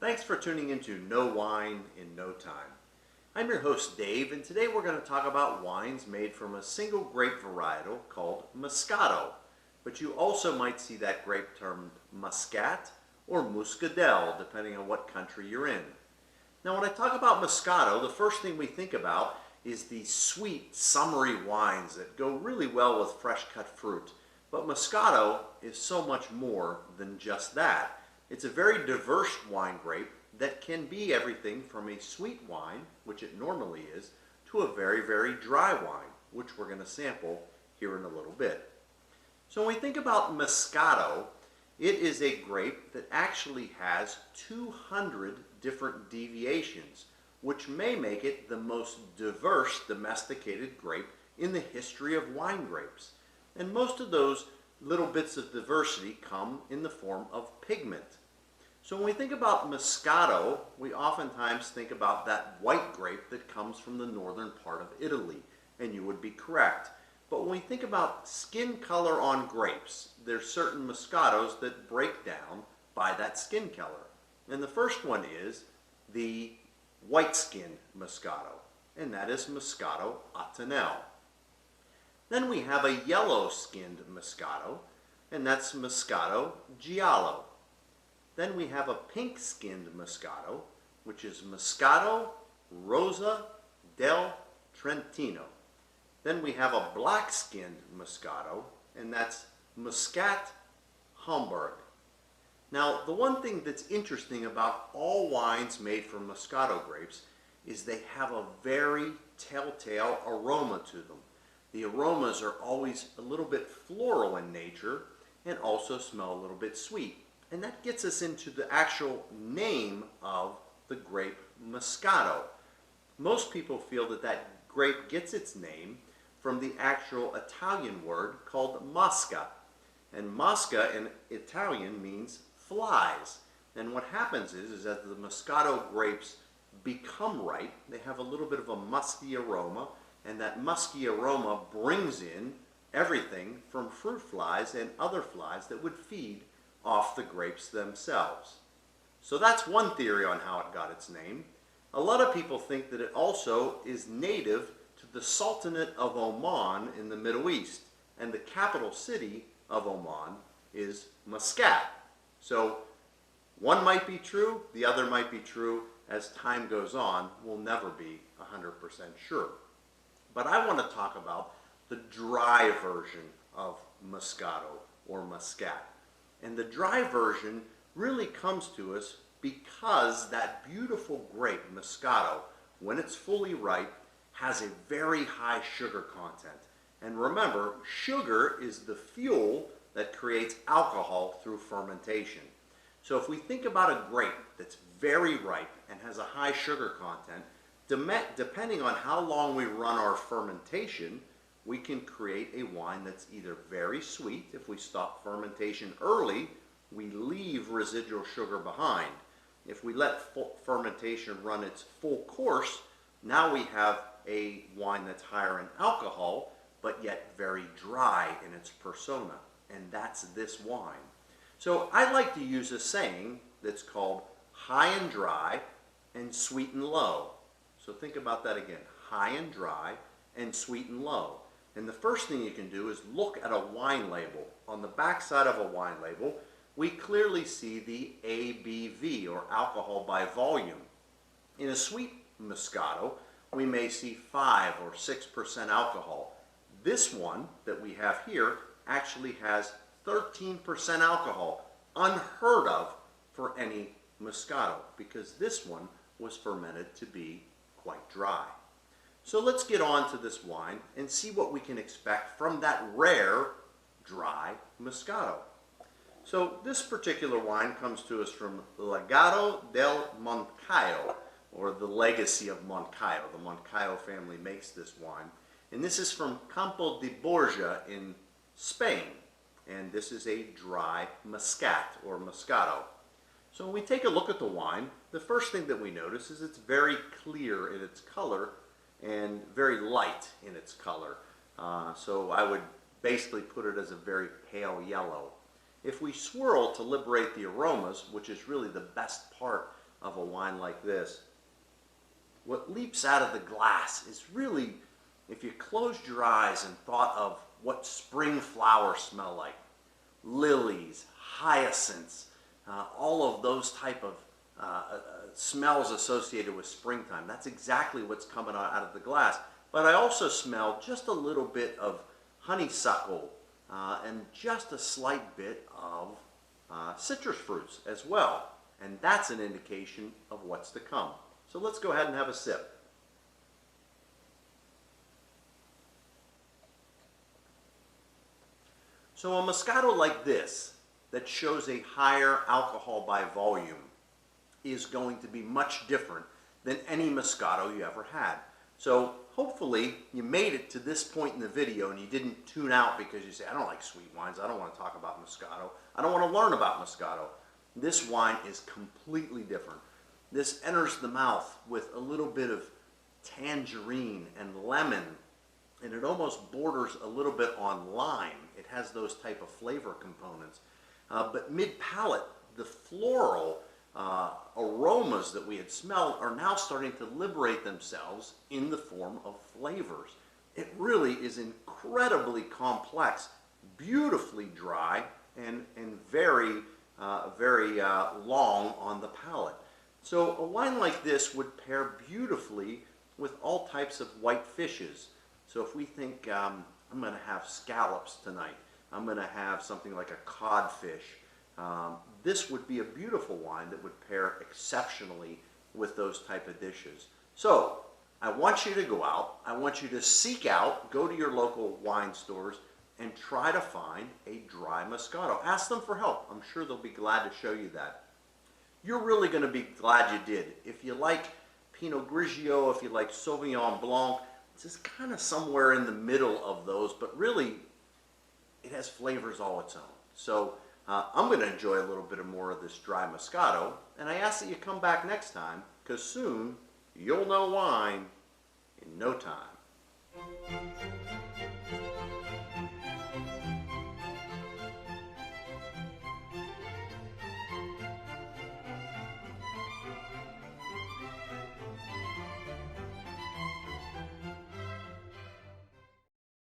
Thanks for tuning into No Wine in No Time. I'm your host Dave, and today we're going to talk about wines made from a single grape varietal called Moscato, but you also might see that grape termed Muscat or Muscadel, depending on what country you're in. Now, when I talk about Moscato, the first thing we think about is the sweet, summery wines that go really well with fresh cut fruit. But Moscato is so much more than just that. It's a very diverse wine grape that can be everything from a sweet wine, which it normally is, to a very, very dry wine, which we're going to sample here in a little bit. So when we think about Moscato, it is a grape that actually has 200 different deviations, which may make it the most diverse domesticated grape in the history of wine grapes. And most of those little bits of diversity come in the form of pigment. So when we think about Moscato, we oftentimes think about that white grape that comes from the northern part of Italy, and you would be correct. But when we think about skin color on grapes, there's certain Moscatos that break down by that skin color. And the first one is the white-skinned Moscato, and that is Moscato Ital. Then we have a yellow-skinned Moscato, and that's Moscato Giallo. Then we have a pink-skinned Moscato, which is Moscato Rosa del Trentino. Then we have a black-skinned Moscato, and that's Muscat Hamburg. Now, the one thing that's interesting about all wines made from Moscato grapes is they have a very telltale aroma to them. The aromas are always a little bit floral in nature and also smell a little bit sweet. And that gets us into the actual name of the grape Moscato. Most people feel that that grape gets its name from the actual Italian word called mosca. And mosca in Italian means flies. And what happens is as the Moscato grapes become ripe, they have a little bit of a musky aroma, and that musky aroma brings in everything from fruit flies and other flies that would feed off the grapes themselves. So that's one theory on how it got its name. A lot of people think that it also is native to the Sultanate of Oman in the Middle East, and the capital city of Oman is Muscat. So one might be true, the other might be true. As time goes on, we'll never be 100% sure. But I want to talk about the dry version of Moscato or Muscat. And the dry version really comes to us because that beautiful grape, Moscato, when it's fully ripe, has a very high sugar content. And remember, sugar is the fuel that creates alcohol through fermentation. So if we think about a grape that's very ripe and has a high sugar content, depending on how long we run our fermentation, we can create a wine that's either very sweet. If we stop fermentation early, we leave residual sugar behind. If we let fermentation run its full course, now we have a wine that's higher in alcohol, but yet very dry in its persona. And that's this wine. So I like to use a saying that's called high and dry and sweet and low. So think about that again, high and dry and sweet and low. And the first thing you can do is look at a wine label. On the back side of a wine label, we clearly see the ABV, or alcohol by volume. In a sweet Moscato, we may see 5 or 6% alcohol. This one that we have here actually has 13% alcohol, unheard of for any Moscato, because this one was fermented to be quite dry. So let's get on to this wine and see what we can expect from that rare, dry Moscato. So this particular wine comes to us from Legado del Moncayo, or the Legacy of Moncayo. The Moncayo family makes this wine. And this is from Campo de Borja in Spain. And this is a dry Muscat, or Moscato. So when we take a look at the wine, the first thing that we notice is it's very clear in its color and very light in its color. So I would basically put it as a very pale yellow. If we swirl to liberate the aromas, which is really the best part of a wine like this, what leaps out of the glass is really, if you closed your eyes and thought of what spring flowers smell like, lilies, hyacinths, all of those type of smells associated with springtime. That's exactly what's coming out of the glass. But I also smell just a little bit of honeysuckle and just a slight bit of citrus fruits as well. And that's an indication of what's to come. So let's go ahead and have a sip. So a Moscato like this, that shows a higher alcohol by volume, is going to be much different than any Moscato you ever had. So hopefully you made it to this point in the video and you didn't tune out because you say, I don't like sweet wines, I don't want to talk about Moscato, I don't want to learn about Moscato. This wine is completely different. This enters the mouth with a little bit of tangerine and lemon, and it almost borders a little bit on lime. It has those type of flavor components. But mid-palate, the floral aromas that we had smelled are now starting to liberate themselves in the form of flavors. It really is incredibly complex, beautifully dry, and very, very long on the palate. So a wine like this would pair beautifully with all types of white fishes. So if we think, I'm going to have scallops tonight, I'm going to have something like a codfish, this would be a beautiful wine that would pair exceptionally with those type of dishes. So I want you to go out, I want you to seek out, go to your local wine stores and try to find a dry Moscato. Ask them for help. I'm sure they'll be glad to show you that. You're really going to be glad you did. If you like Pinot Grigio, if you like Sauvignon Blanc, it's just kind of somewhere in the middle of those, but really it has flavors all its own. So I'm going to enjoy a little bit more of this dry Moscato, and I ask that you come back next time, because soon you'll know wine in no time.